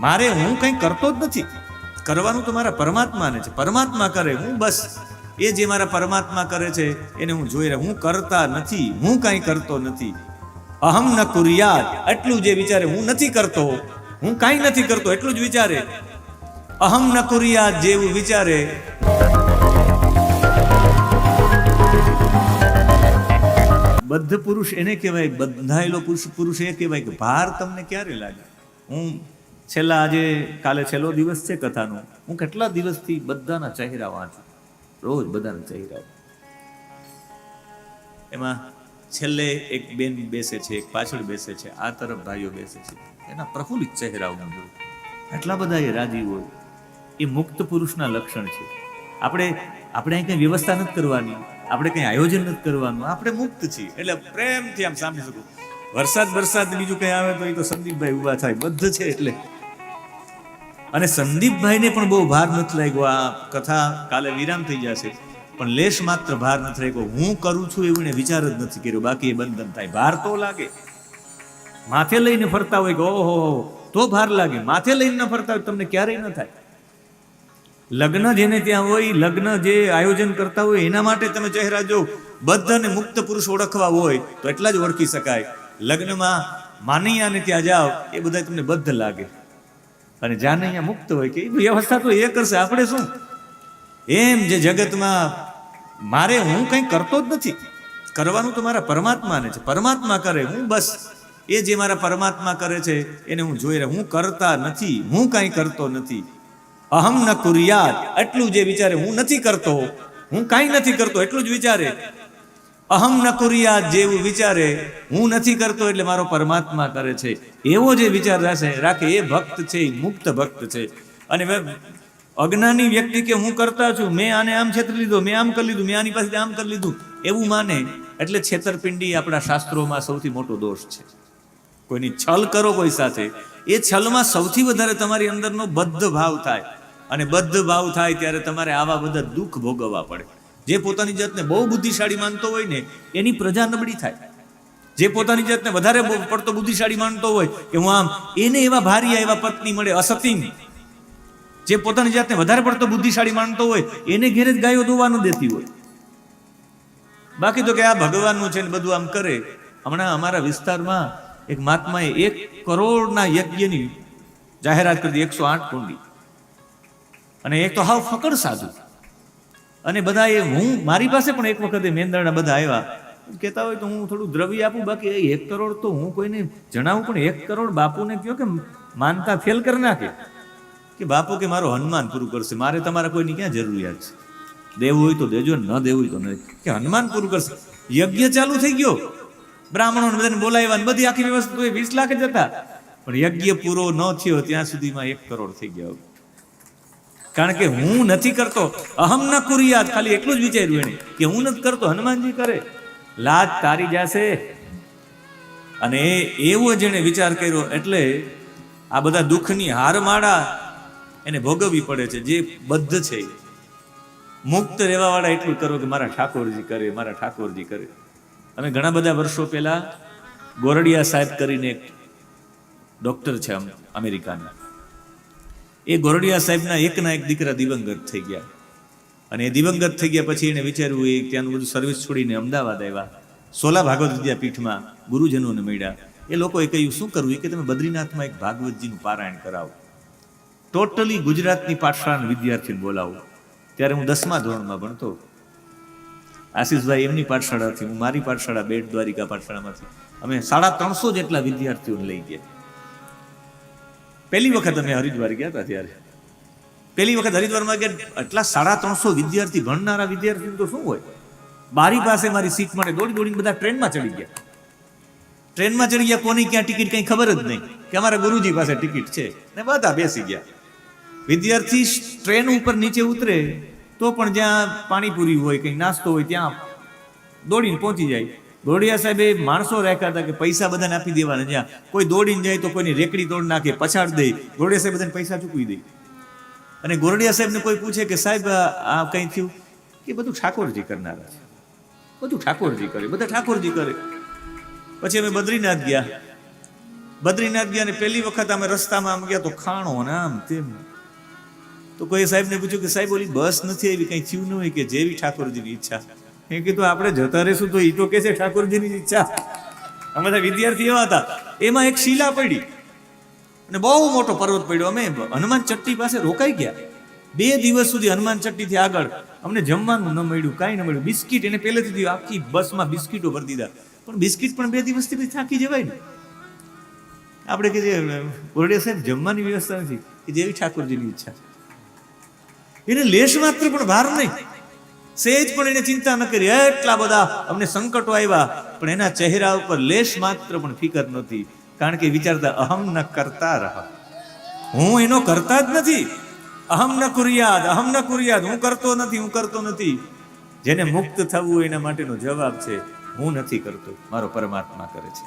મારે હું કંઈ કરતો જ નથી, કરવાનું તો મારા પરમાત્માને છે. પરમાત્મા કરે, હું બસ એ જે મારા પરમાત્મા કરે છે એને હું જોઈ રહ્યો. હું કરતા નથી, હું કંઈ કરતો નથી. અહમ ન કુર્યાત, એટલું જે વિચારે, હું નથી કરતો, હું કાંઈ નથી કરતો, એટલું જ વિચારે. અહમ ન કુર્યાત જેવું વિચારે. બદ્ધ પુરુષ એને કહેવાય, બંધાયેલો પુરુષ એ કહેવાય કે ભાર તમને ક્યારે લાગે. હું છેલ્લા આજે કાલે છેલ્લો દિવસ છે કથાનો, હું કેટલા દિવસથી બધાના ચહેરા વાંચું, રોજ બધાના ચહેરા. એમાં છેલ્લે એક બેન બેસે છે, એક પાછળ બેસે છે, આ તરફ ભાઈઓ બેસે છે, એના પ્રફુલ્લિત ચહેરા હું જોઉં. એટલા બધા એ રાજી હોય. એ મુક્ત પુરુષના લક્ષણ છે. આપણે અહીં કંઈ વ્યવસ્થા નથી કરવાની, આપણે કંઈ આયોજન નથી કરવાનું, આપણે મુક્ત છીએ. એટલે પ્રેમથી આમ સાંભળી શકું. વરસાદ બીજું કંઈ આવે તો એ તો સંદીપભાઈ ઉભા થાય, બધું છે એટલે. અને સંદીપભાઈને પણ બહુ ભાર નથી લાગ્યો. આ કથા કાલે વિરામ થઈ જશે, પણ લેશ માત્ર ભાર નથી લાગ્યો. હું કરું છું એવું વિચાર જ નથી કર્યો, બાકી એ બંધન થાય. ભાર તો લાગે, માથે લઈને ફરતા હોય કે ઓહો તો ભાર લાગે. માથે લઈને ન ફરતા હોય તમને ક્યારેય ન થાય. લગ્ન જેને ત્યાં હોય, લગ્ન જે આયોજન કરતા હોય એના માટે તમે ચહેરા જો. બદ્ધ અને મુક્ત પુરુષ ઓળખવા હોય તો એટલા જ ઓળખી શકાય. લગ્નમાં માનૈયાને ત્યાં જાઓ એ બધા તમને બદ્ધ લાગે, અને જાનૈયા મુક્ત હોય કે વ્યવસ્થા તો એ કરશે, આપણે શું. એમ જે જગતમાં મારે હું કંઈ કરતો જ નથી, કરવાનું તો મારા પરમાત્માને છે. પરમાત્મા કરે, હું બસ એ જે મારા પરમાત્મા કરે છે એને હું જોઈ રહ્યો. હું કરતા નથી, હું કંઈ કરતો નથી. અહમ ન કુર્યાત, એટલું જે વિચારે, હું નથી કરતો, હું કાંઈ નથી કરતો, એટલું જ વિચારે. અહમ ન કુર્યાત જેવું વિચારે, હું નથી કરતો એટલે મારો પરમાત્મા કરે છે, એવો જે વિચાર રાખે એ ભક્ત છે, એ મુક્ત ભક્ત છે. અને અજ્ઞાની વ્યક્તિ કે હું કરતા છું, મેં આને આમ છેતરી લીધો, મેં આમ કરી લીધું, મેં આની પાસે આમ કરી લીધું, એવું માને એટલે છેતરપિંડી આપણા શાસ્ત્રોમાં સૌથી મોટો દોષ છે. કોઈની છલ કરો કોઈ સાથે, એ છલમાં સૌથી વધારે તમારી અંદરનો બદ્ધ ભાવ થાય. અને બદ્ધ ભાવ થાય ત્યારે તમારે આવા બધા દુઃખ ભોગવવા પડે. જે પોતાની જાતને બહુ બુદ્ધિશાળી માનતો હોય ને એની પ્રજા નબળી થાય. જે પોતાની જાતને વધારે પડતો બુદ્ધિશાળી માનતો હોય કે હું આમ, એને એવા ભાર્યા એવા પત્ની મળે અસતીન. જે પોતાની જાતને વધારે પડતો બુદ્ધિશાળી માનતો હોય એને ઘેરે જ ગાયો દોવાનું દેતી હોય. બાકી તો કે આ ભગવાનનું છે ને બધું આમ કરે. હમણાં અમારા વિસ્તારમાં એક મહાત્માએ 1 કરોડના યજ્ઞની જાહેરાત કરી, 108 કુંડી. અને એક તો હાવ ફકડ સાધુ. અને બધા હું મારી પાસે પણ એક વખતે મેંદરણા બધા આવ્યા, કહેતા હોય તો હું થોડું દ્રવ્ય આપું, બાકી 1 કરોડ તો હું કોઈને જણાવું, પણ 1 કરોડ બાપુને કહો કે માનતા ફેલ કરી નાખે. કે બાપુ કે મારો હનુમાન પૂરું કરશે, મારે તમારા કોઈની ક્યાં જરૂરિયાત છે. દેવું હોય તો દેજો, ન દેવું હોય તો નહીં, કે હનુમાન પૂરું કરશે. યજ્ઞ ચાલુ થઈ ગયો, બ્રાહ્મણોને બધાને બોલાવ્યા, બધી આખી વ્યવસ્થા 20 લાખ જ હતા, પણ યજ્ઞ પૂરો ન થયો ત્યાં સુધીમાં 1 કરોડ થઈ ગયા. કારણ કે હું નથી કરતો, અહમ ન કુર્યાત, ખાલી એટલું જ વિચાર્યું એને કે હું નથી કરતો, હનુમાનજી કરે, લાજ તારી જશે. અને એવો જેને વિચાર કર્યો એટલે આ બધા દુઃખની હારમાળા એને ભોગવવી પડે છે. જે બદ્ધ છે, મુક્ત રહેવા વાળા એટલું કરો કે મારા ઠાકોરજી કરે, મારા ઠાકોરજી કરે. અમે ઘણા બધા વર્ષો પહેલા ગોરડિયા સાહેબ કરીને એક ડોક્ટર છે અમેરિકાના, એ ગોરડિયા સાહેબના એકના એક દીકરા દિવંગત થઈ ગયા. અને એ દિવંગત થઈ ગયા પછી એને વિચાર્યું, એ ત્યાંનું બધું સર્વિસ છોડીને અમદાવાદ આવ્યા. સોલા ભાગવત વિદ્યાપીઠમાં ગુરુજનોને મળ્યા. એ લોકોએ કહ્યું શું કરવું, કે તમે બદ્રીનાથમાં એક ભાગવતજીનું પારાયણ કરાવો, ટોટલી ગુજરાતની પાઠશાળાના વિદ્યાર્થીને બોલાવો. ત્યારે હું 10મા ધોરણમાં ભણતો. આશીષભાઈ એમની પાઠશાળાથી, હું મારી પાઠશાળા બેટ દ્વારિકા પાઠશાળામાંથી અમે 350 જેટલા વિદ્યાર્થીઓને લઈ ગયા. પહેલી વખત અમે હરિદ્વાર ગયા હતા, ત્યારે પહેલી વખત હરિદ્વારમાં ગયા, એટલા 350 વિદ્યાર્થી, ભણનારા વિદ્યાર્થી તો શું હોય. બારી પાસે મારી સીટ માટે દોડીને બધા ટ્રેનમાં ચડી ગયા. ટ્રેનમાં ચડી ગયા, કોની ક્યાં ટિકિટ કંઈ ખબર જ નહીં, કે અમારા ગુરુજી પાસે ટિકિટ છે, ને બધા બેસી ગયા. વિદ્યાર્થી ટ્રેન ઉપર નીચે ઉતરે તો પણ જ્યાં પાણીપુરી હોય, કંઈ નાસ્તો હોય, ત્યાં દોડીને પહોંચી જાય. ગોરડિયા સાહેબે માણસો રાખ્યા હતા કે પૈસા બધાને આપી દેવાના. જ્યાં કોઈ દોડીને જાય તો કોઈની રેકડી તોડ નાખે, પછાડ દે. ગોરડિયા સાહેબ બધાને પૈસા ચૂકવી દે. અને ગોરડિયા સાહેબને કોઈ પૂછે કે સાહેબ આ કંઈ થયું, કે બધું ઠાકોરજી કરનારા છે, બધું ઠાકોરજી કરે, બધા ઠાકોરજી કરે. પછી અમે બદ્રીનાથ ગયા. બદ્રીનાથ ગયા ને પહેલી વખત અમે રસ્તામાં આમ ગયા તો ખાણો ને આમ તેમ. તો કોઈ સાહેબને પૂછ્યું કે સાહેબ ઓલી બસ નથી આવી, કઈ થયું ન હોય કે જેવી ઠાકોરજીની ઈચ્છા. એ કીધું આપણે જતા રહેશું તો એ તો કે છે ઠાકોરજીની ઈચ્છા. અમે તો વિદ્યાર્થી એવા હતા, એમાં એક શિલા પડી અને બહુ મોટો પર્વત પડ્યો. અમે હનુમાન ચટ્ટી પાસે રોકાઈ ગયા. 2 દિવસ સુધી હનુમાન ચટ્ટી થી આગળ અમને જમવાનું ન મળ્યું, કાંઈ ન મળ્યું. બિસ્કિટ એને પહેલેથી દીધું, આખી બસમાં બિસ્કિટો ભરી દીધા. પણ બિસ્કિટ પણ 2 દિવસથી પછી થાકી જવાય ને. આપણે કે જે ઓરડે સાહેબ જમવાની વ્યવસ્થા નથી, કે જેવી ઠાકોરજીની ઈચ્છા. એને લેશ માત્ર પણ ભાર નહીં, સેજ પણ એને ચિંતા ન કરી. એટલા બધા અમને સંકટો આવ્યા, પણ એના ચહેરા ઉપર લેશ માત્ર પણ ફિકર નહોતી. કારણ કે વિચારતા અહમ ન કરતા રહા, હું એનો કરતા જ નથી. અહમ ન કુર્યાદ, અહમ ન કુર્યાદ, હું કરતો નથી, હું કરતો નથી. જેને મુક્ત થવું એના માટેનો જવાબ છે હું નથી કરતો, મારો પરમાત્મા કરે છે.